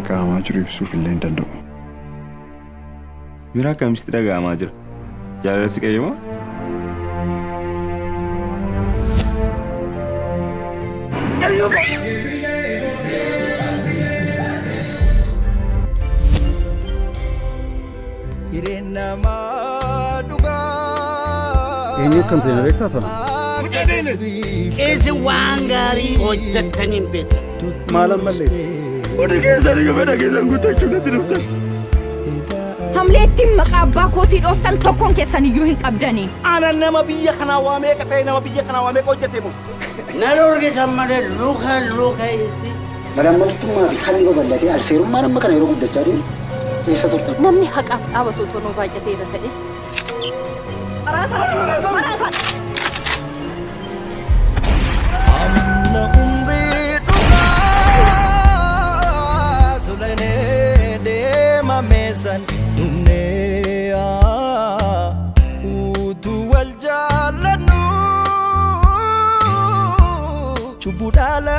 dhaga'amaa jiru ibsuuf illee hin danda'u. Miira akkamitti dhaga'amaa jira? Jaalalli qayyama? Eenyu kan ta'e beektaa sana? Esi waan gaarii hojjettaniin beektu. Maalan mallee? Oduu keessanii gabadha keessan guuttachuu natti dhuftan. Hamleettiin maqaa abbaa kootii dhooftan tokkoon keessan iyyuu hin qabdanii. Ana nama biyya kanaa waamee qata'e nama biyya kanaa waamee hojjete mu. Na dorgesan malee luka isi. Malaammaltummaa fi halluu bal'atee alseerummaa nama kana yeroo guddachaa deemu eessa turtan? Namni haqaaf dhaabatu otoo nuu baay'ateera ta'e. Amna umrii dhugaa sulanee deema meeshaan dhumnee utuu wal jaallannu cubbuu dhaala